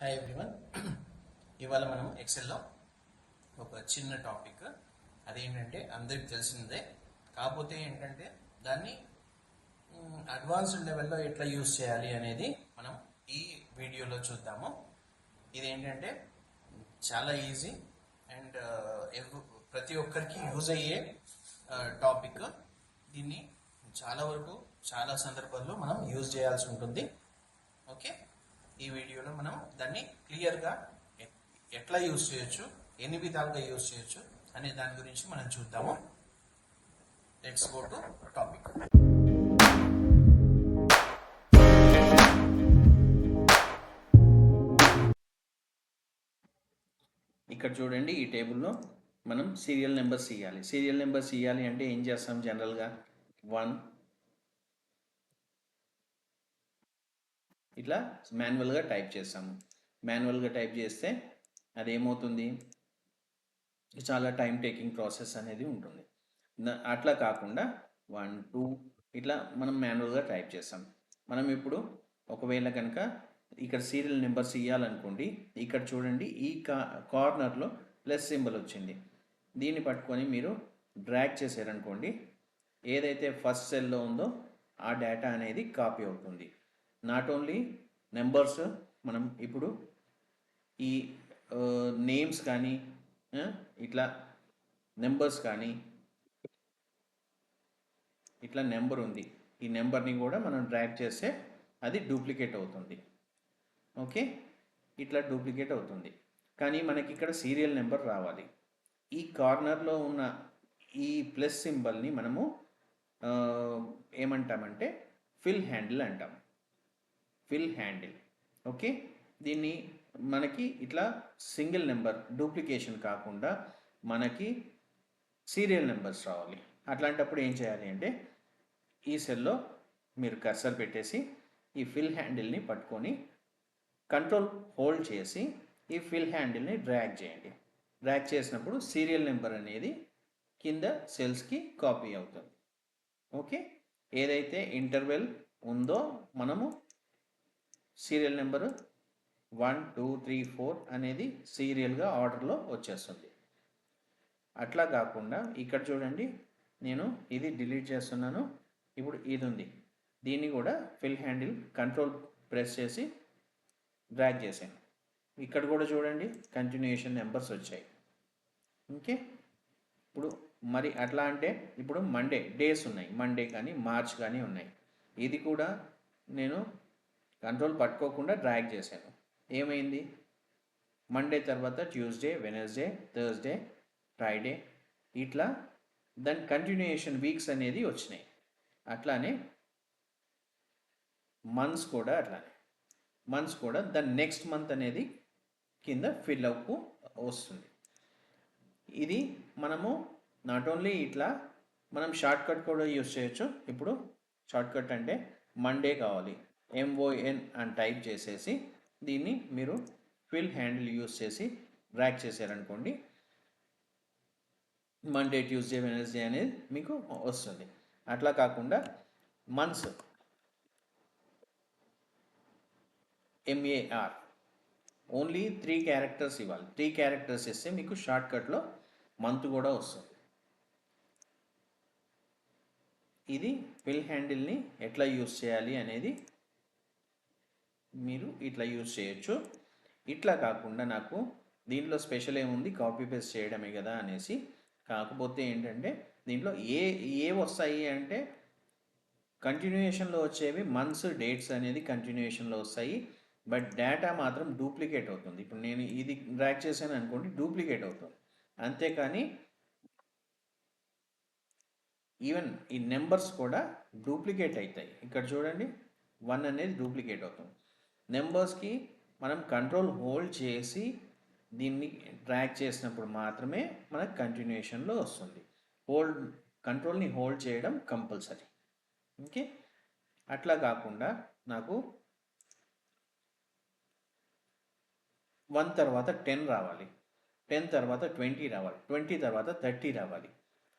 Hi everyone. ఇవాళ మనం ఎక్సెల్లో ఒక చిన్న టాపిక్, అదేంటంటే అందరికి తెలిసిందే. కాకపోతే ఏంటంటే దాన్ని అడ్వాన్స్డ్ లెవెల్లో ఎట్లా యూజ్ చేయాలి అనేది మనం ఈ వీడియోలో చూద్దాము. ఇదేంటంటే చాలా ఈజీ అండ్ ప్రతి ఒక్కరికి యూజ్ అయ్యే టాపిక్. దీన్ని చాలా వరకు చాలా సందర్భాల్లో మనం యూజ్ చేయాల్సి ఉంటుంది. ఓకే, ఈ వీడియోలో మనం దాన్ని క్లియర్గా ఎట్లా యూజ్ చేయొచ్చు, ఎన్ని విధాలుగా యూజ్ చేయొచ్చు అనే దాని గురించి మనం చూద్దాము. Let's go to topic. ఇక్కడ చూడండి, ఈ టేబుల్లో మనం సీరియల్ నెంబర్స్ ఇవ్వాలి. సీరియల్ నెంబర్స్ ఇవ్వాలి అంటే ఏం చేస్తాం? జనరల్గా 1 ఇట్లా మాన్యువల్గా టైప్ చేస్తాము. మాన్యువల్గా టైప్ చేస్తే అదేమవుతుంది, చాలా టైం టేకింగ్ ప్రాసెస్ అనేది ఉంటుంది. అట్లా కాకుండా 1 2 ఇట్లా మనం మాన్యువల్గా టైప్ చేస్తాం. మనం ఇప్పుడు ఒకవేళ కనుక ఇక్కడ సీరియల్ నెంబర్స్ ఇవ్వాలనుకోండి, ఇక్కడ చూడండి ఈ కార్నర్లో ప్లస్ సింబల్ వచ్చింది. దీన్ని పట్టుకొని మీరు డ్రాగ్ చేశారనుకోండి, ఏదైతే ఫస్ట్ సెల్లో ఉందో ఆ డేటా అనేది కాపీ అవుతుంది. నాట్ ఓన్లీ నెంబర్స్, మనం ఇప్పుడు ఈ నేమ్స్ కానీ ఇట్లా నెంబర్స్ కానీ, ఇట్లా నెంబర్ ఉంది, ఈ నెంబర్ని కూడా మనం డ్రాగ్ చేస్తే అది డూప్లికేట్ అవుతుంది. ఓకే, ఇట్లా డూప్లికేట్ అవుతుంది. కానీ మనకి ఇక్కడ సీరియల్ నెంబర్ రావాలి. ఈ కార్నర్లో ఉన్న ఈ ప్లస్ సింబల్ని మనము ఏమంటామంటే ఫిల్ హ్యాండిల్ అంటాం. Fill handle. ఓకే, దీన్ని మనకి ఇట్లా సింగిల్ నెంబర్ డూప్లికేషన్ కాకుండా మనకి సీరియల్ నెంబర్స్ రావాలి. అట్లాంటప్పుడు ఏం చేయాలి అంటే ఈ సెల్లో మీరు కర్సర్ పెట్టేసి ఈ ఫిల్ హ్యాండిల్ని పట్టుకొని కంట్రోల్ హోల్డ్ చేసి ఈ ఫిల్ హ్యాండిల్ని డ్రాగ్ చేయండి. డ్రాగ్ చేసినప్పుడు సీరియల్ నెంబర్ అనేది కింద సెల్స్కి కాపీ అవుతుంది. ఓకే, ఏదైతే ఇంటర్వెల్ ఉందో మనము సీరియల్ నెంబరు 1 2 3 4 అనేది సీరియల్గా ఆర్డర్లో వచ్చేస్తుంది. అట్లా కాకుండా ఇక్కడ చూడండి, నేను ఇది డిలీట్ చేస్తున్నాను. ఇప్పుడు ఇది ఉంది, దీన్ని కూడా ఫిల్ హ్యాండిల్ కంట్రోల్ ప్రెస్ చేసి డ్రాగ్ చేశాను. ఇక్కడ కూడా చూడండి కంటిన్యూషన్ నెంబర్స్ వచ్చాయి. ఓకే, ఇప్పుడు మరి అట్లా అంటే ఇప్పుడు మండే డేస్ ఉన్నాయి, మండే కానీ మార్చ్ కానీ ఉన్నాయి. ఇది కూడా నేను కంట్రోల్ పట్టుకోకుండా డ్రాగ్ చేశాను. ఏమైంది, మండే తర్వాత ట్యూస్డే, వెనస్డే, థర్స్డే, ఫ్రైడే, ఇట్లా దాని కంటిన్యూషన్ వీక్స్ అనేది వచ్చినాయి. అట్లానే మంత్స్ కూడా దాని నెక్స్ట్ మంత్ అనేది కింద ఫిల్ అప్ వస్తుంది. ఇది మనము నాట్ ఓన్లీ ఇట్లా మనం షార్ట్ కట్ కూడా యూస్ చేయొచ్చు. ఇప్పుడు షార్ట్ కట్ అంటే మండే కావాలి, MON అని టైప్ చేసేసి దీన్ని మీరు ఫిల్ హ్యాండిల్ యూస్ చేసి డ్రాగ్ చేశారనుకోండి, మండే, ట్యూస్డే, వెనస్డే అనేది మీకు వస్తుంది. అట్లా కాకుండా మంత్స్ MAR ఓన్లీ 3 క్యారెక్టర్స్ ఇవ్వాలి. 3 క్యారెక్టర్స్ ఇస్తే మీకు షార్ట్ కట్లో మంత్ కూడా వస్తుంది. ఇది ఫిల్ హ్యాండిల్ని ఎట్లా యూస్ చేయాలి అనేది మీరు ఇట్లా యూస్ చేయొచ్చు. ఇట్లా కాకుండా నాకు దీంట్లో స్పెషల్ ఏముంది, కాపీ పేస్ట్ చేయడమే కదా అనేసి, కాకపోతే ఏంటంటే దీంట్లో ఏ వస్తాయి అంటే కంటిన్యూషన్లో వచ్చేవి మంత్స్, డేట్స్ అనేది కంటిన్యూషన్లో వస్తాయి. బట్ డేటా మాత్రం డూప్లికేట్ అవుతుంది. ఇప్పుడు నేను ఇది డ్రాగ్ చేశాను అనుకోండి, డూప్లికేట్ అవుతుంది. అంతేకాని ఈవెన్ ఈ నెంబర్స్ కూడా డూప్లికేట్ అవుతాయి. ఇక్కడ చూడండి 1 అనేది డూప్లికేట్ అవుతుంది. నెంబర్స్కి మనం కంట్రోల్ హోల్డ్ చేసి దీన్ని డ్రాగ్ చేసినప్పుడు మాత్రమే మనకు కంటిన్యూషన్లో వస్తుంది. కంట్రోల్ని హోల్డ్ చేయడం కంపల్సరీ. ఓకే, అట్లా కాకుండా నాకు 1 తర్వాత 10 రావాలి, 10 తర్వాత 20 రావాలి, 20 తర్వాత 30 రావాలి.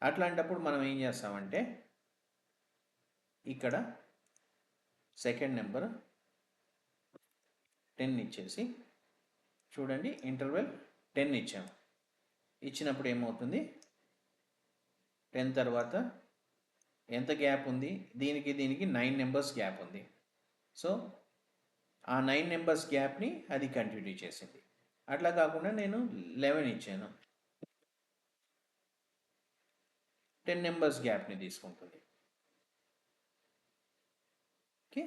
అట్లాంటప్పుడు మనం ఏం చేస్తామంటే ఇక్కడ సెకండ్ నెంబర్ 10 ఇచ్చేసి చూడండి ఇంటర్వెల్ 10 ఇచ్చాము. ఇచ్చినప్పుడు ఏమవుతుంది, 10 తర్వాత ఎంత గ్యాప్ ఉంది, దీనికి 9 నెంబర్స్ గ్యాప్ ఉంది. సో ఆ 9 నెంబర్స్ గ్యాప్ని అది కంటిన్యూ చేసింది. అట్లా కాకుండా నేను 11 ఇచ్చాను, 10 నెంబర్స్ గ్యాప్ని తీసుకుంటుంది. ఓకే,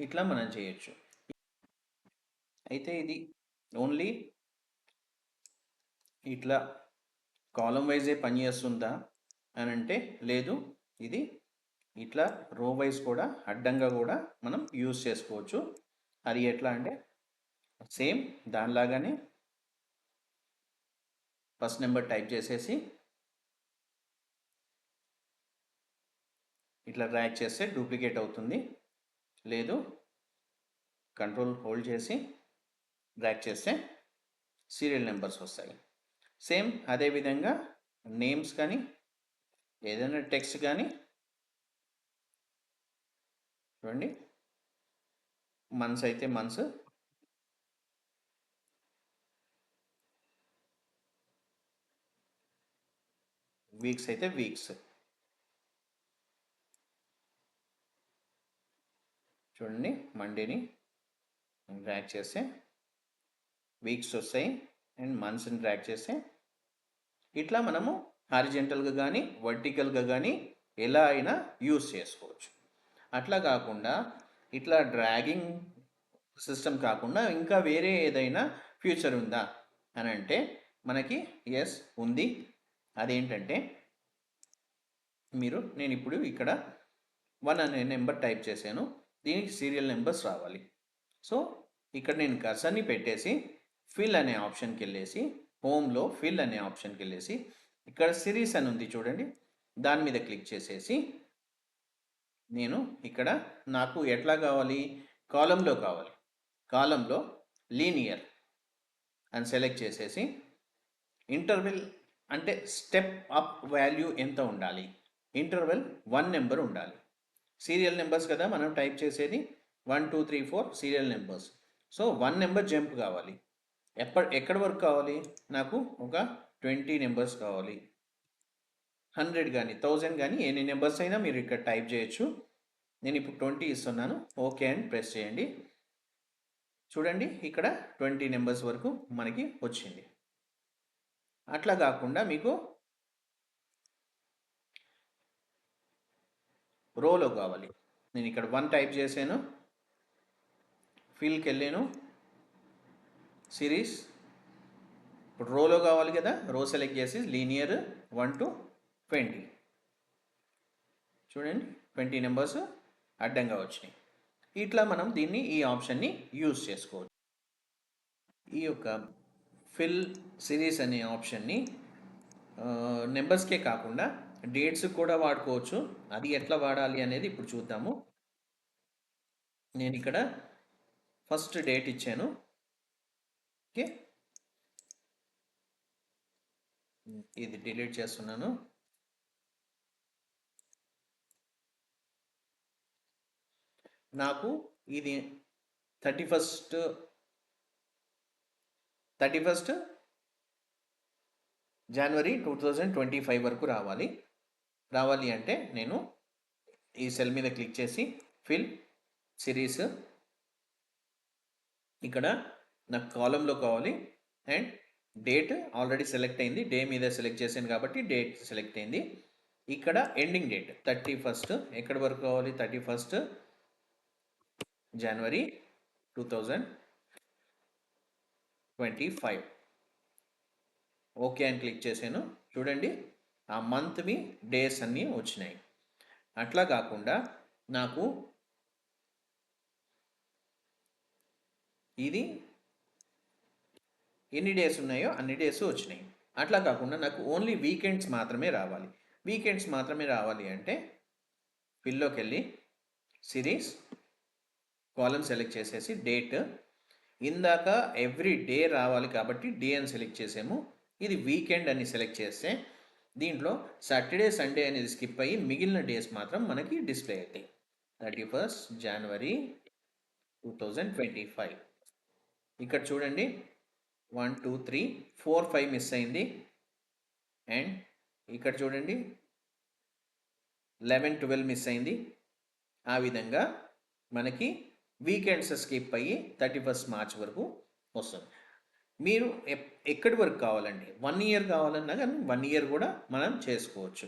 ఇట్లా మనం చేయొచ్చు. అయితే ఇది ఓన్లీ ఇట్లా కాలం వైజే పనిచేస్తుందా అని అంటే లేదు, ఇది ఇట్లా రో వైజ్ కూడా అడ్డంగా కూడా మనం యూజ్ చేసుకోవచ్చు. అది ఎట్లా అంటే సేమ్ దానిలాగానే ఫస్ట్ నెంబర్ టైప్ చేసేసి ఇట్లా డ్రాగ్ చేస్తే డూప్లికేట్ అవుతుంది, లేదు కంట్రోల్ హోల్డ్ చేసి డ్రాగ్ చేస్తే సీరియల్ నెంబర్స్ వస్తాయి. సేమ్ అదేవిధంగా నేమ్స్ కానీ ఏదైనా టెక్స్ట్ కానీ చూడండి, మంత్స్ అయితే మంత్స్, వీక్స్ అయితే వీక్స్. చూడండి మండేని డ్రాగ్ చేస్తే వీక్స్ వస్తాయి అండ్ మంత్స్ని డ్రాగ్ చేస్తే ఇట్లా మనము హారిజెంటల్గా కానీ వర్టికల్గా కానీ ఎలా అయినా యూస్ చేసుకోవచ్చు. అట్లా కాకుండా ఇట్లా డ్రాగింగ్ సిస్టమ్ కాకుండా ఇంకా వేరే ఏదైనా ఫ్యూచర్ ఉందా అని అంటే మనకి ఎస్ ఉంది. అదేంటంటే నేను ఇప్పుడు ఇక్కడ 1 అనే నెంబర్ టైప్ చేశాను, దీనికి సీరియల్ నెంబర్స్ రావాలి. సో ఇక్కడ నేను కర్సర్ని పెట్టేసి ఫిల్ అనే ఆప్షన్కి వెళ్ళేసి హోమ్లో ఫిల్ అనే ఆప్షన్కి వెళ్ళేసి ఇక్కడ సిరీస్ అని ఉంది చూడండి, దాని మీద క్లిక్ చేసేసి నేను ఇక్కడ నాకు ఎట్లా కావాలి, కాలంలో కావాలి, కాలంలో లీనియర్ అని సెలెక్ట్ చేసేసి ఇంటర్వెల్ అంటే స్టెప్ అప్ వాల్యూ ఎంత ఉండాలి, ఇంటర్వెల్ 1 నెంబర్ ఉండాలి. సీరియల్ నెంబర్స్ కదా మనం టైప్ చేసేది, 1 2 3 4 serial numbers. So 1 number jump కావాలి. ఎక్కడి వరకు కావాలి, నాకు ఒక 20 నెంబర్స్ కావాలి, 100 కానీ 1000 కానీ ఎన్ని నెంబర్స్ అయినా మీరు ఇక్కడ టైప్ చేయొచ్చు. నేను ఇప్పుడు 20 ఇస్తున్నాను, ఓకే అని ప్రెస్ చేయండి. చూడండి ఇక్కడ 20 నెంబర్స్ వరకు మనకి వచ్చింది. అట్లా కాకుండా మీకు రోలో కావాలి, నేను ఇక్కడ 1 టైప్ చేశాను, ఫిల్కి వెళ్ళాను, సిరీస్, ఇప్పుడు రోలో కావాలి కదా, రో సెలెక్ట్ చేసి లీనియర్ 1 to 20. చూడండి 20 నెంబర్స్ అడ్డంగా వచ్చినాయి. ఇట్లా మనం దీన్ని ఈ ఆప్షన్ని యూజ్ చేసుకోవచ్చు. ఈ యొక్క ఫిల్ సిరీస్ అనే ఆప్షన్ని నెంబర్స్కే కాకుండా డేట్స్ కూడా వాడుకోవచ్చు. అది ఎట్లా వాడాలి అనేది ఇప్పుడు చూద్దాము. నేను ఇక్కడ ఫస్ట్ డేట్ ఇచ్చాను, ఓకే, ఇది డిలీట్ చేస్తున్నాను. నాకు ఇది 31st జనవరి 2025 వరకు రావాలి అంటే నేను ఈ సెల్ మీద క్లిక్ చేసి ఫిల్ సిరీస్, ఇక్కడ నాకు కాలంలో కావాలి అండ్ డేట్ ఆల్రెడీ సెలెక్ట్ అయింది, డే మీద సెలెక్ట్ చేశాను కాబట్టి డేట్ సెలెక్ట్ అయింది. ఇక్కడ ఎండింగ్ డేట్ 31st, ఎక్కడి వరకు కావాలి, 31st జనవరి 2025. ఓకే అని క్లిక్ చేశాను. చూడండి ఆ మంత్వి డేస్ అన్నీ వచ్చినాయి. అట్లా కాకుండా నాకు ఇది ఎన్ని డేస్ ఉన్నాయో అన్ని డేస్ వచ్చినాయి. అట్లా కాకుండా నాకు ఓన్లీ వీకెండ్స్ మాత్రమే రావాలి. వీకెండ్స్ మాత్రమే రావాలి అంటే ఫిల్లోకి వెళ్ళి సిరీస్, కాలం సెలెక్ట్ చేసేసి డేట్, ఇందాక ఎవ్రీ డే రావాలి కాబట్టి డే అని సెలెక్ట్ చేసాము. ఇది వీకెండ్ అని సెలెక్ట్ చేస్తే దీంట్లో సాటర్డే సండే అనేది స్కిప్ అయ్యి మిగిలిన డేస్ మాత్రం మనకి డిస్ప్లే అవుతాయి. 31st జనవరి 2025. ఇక్కడ చూడండి 1 2 3 4 5 మిస్ అయింది. అండ్ ఇక్కడ చూడండి 11 12 మిస్ అయింది. ఆ విధంగా మనకి వీకెండ్స్ స్కిప్ అయ్యి 31st మార్చ్ వరకు వస్తుంది. మీరు ఎక్కడి వరకు కావాలండి, 1 ఇయర్ కావాలన్నా కానీ 1 ఇయర్ కూడా మనం చేసుకోవచ్చు.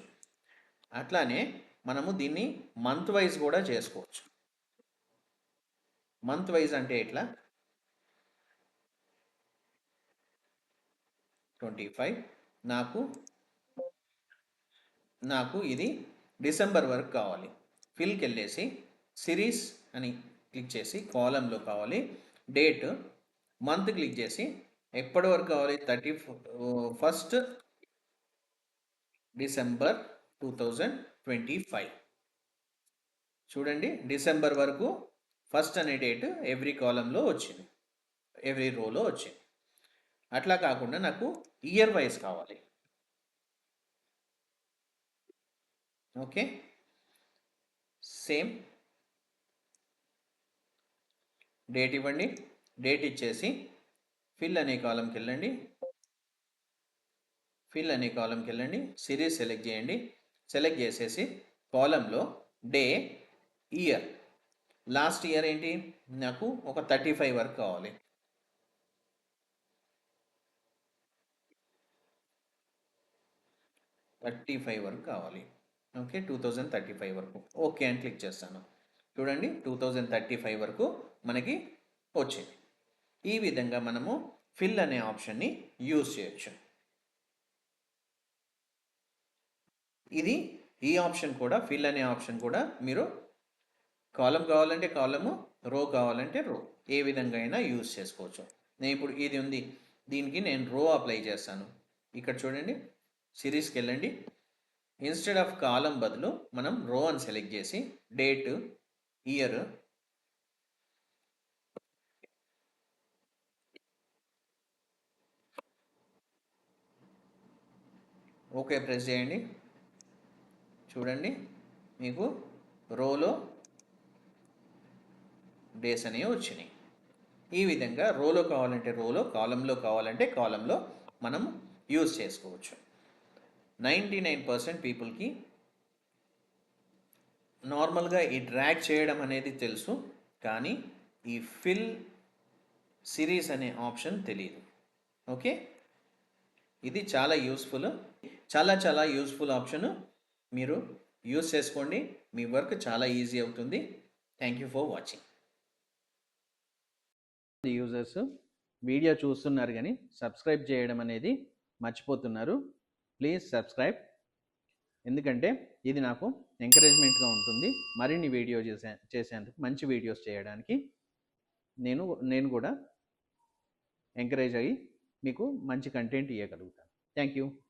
అట్లానే మనము దీన్ని మంత్ వైజ్ కూడా చేసుకోవచ్చు. మంత్ వైజ్ అంటే ఎట్లా, 25 నాకు ఇది డిసెంబర్ వరకు కావాలి. ఫిల్కి వెళ్ళేసి సిరీస్ అని క్లిక్ చేసి కాలంలో కావాలి, డేట్, మంత్ క్లిక్ చేసి ఎప్పటి వరకు కావాలి, 31st డిసెంబర్ 2025. చూడండి డిసెంబర్ వరకు ఫస్ట్ అనే డేట్ ఎవ్రీ కాలంలో వచ్చింది, ఎవ్రీ రోలో వచ్చింది. అట్లా కాకుండా నాకు ఇయర్ వైజ్ కావాలి. ఓకే, సేమ్ డేట్ ఇవ్వండి. డేట్ ఇచ్చేసి ఫిల్ అనే కాలంకి వెళ్ళండి. ఫిల్ అనే కాలంకి వెళ్ళండి, సిరీస్ సెలెక్ట్ చేయండి. సెలెక్ట్ చేసేసి కాలంలో డే, ఇయర్, లాస్ట్ ఇయర్ ఏంటి నాకు ఒక 35 వరకు కావాలి. 35 వరకు కావాలి. ఓకే, 2035 వరకు ఓకే అని క్లిక్ చేస్తాను. చూడండి 2035 వరకు మనకి వచ్చింది. ఈ విధంగా మనము ఫిల్ అనే ఆప్షన్ని యూజ్ చేయొచ్చు. ఇది ఈ ఆప్షన్ కూడా, ఫిల్ అనే ఆప్షన్ కూడా మీరు కాలం కావాలంటే కాలము, రో కావాలంటే రో, ఏ విధంగా అయినా యూజ్ చేసుకోవచ్చు. నేను ఇప్పుడు ఇది ఉంది, దీనికి నేను రో అప్లై చేస్తాను. ఇక్కడ చూడండి సిరీస్కి వెళ్ళండి. ఇన్స్టెడ్ ఆఫ్ కాలం బదులు మనం రో అని సెలెక్ట్ చేసి డేట్, ఇయర్, ఓకే ప్రెస్ చేయండి. చూడండి మీకు రోలో డేస్ అనేవి వచ్చినాయి. ఈ విధంగా రోలో కావాలంటే రోలో, కాలంలో కావాలంటే కాలంలో మనం యూజ్ చేసుకోవచ్చు. 99% పీపుల్కి నార్మల్గా ఈ డ్రాగ్ చేయడం అనేది తెలుసు, కానీ ఈ ఫిల్ సిరీస్ అనే ఆప్షన్ తెలియదు. ఓకే, ఇది చాలా యూస్ఫుల్, చాలా యూస్ఫుల్ ఆప్షన్. మీరు యూజ్ చేసుకోండి, మీ వర్క్ చాలా ఈజీ అవుతుంది. Thank you for watching. Users video చూస్తున్నారు కానీ సబ్స్క్రైబ్ చేయడం అనేది మర్చిపోతున్నారు. ప్లీజ్ సబ్స్క్రైబ్, ఎందుకంటే ఇది నాకు ఎంకరేజ్మెంట్గా ఉంటుంది. మరిన్ని వీడియో చేసేందుకు, మంచి వీడియోస్ చేయడానికి నేను కూడా ఎంకరేజ్ అయ్యి మీకు మంచి కంటెంట్ ఇవ్వగలుగుతాను. Thank you.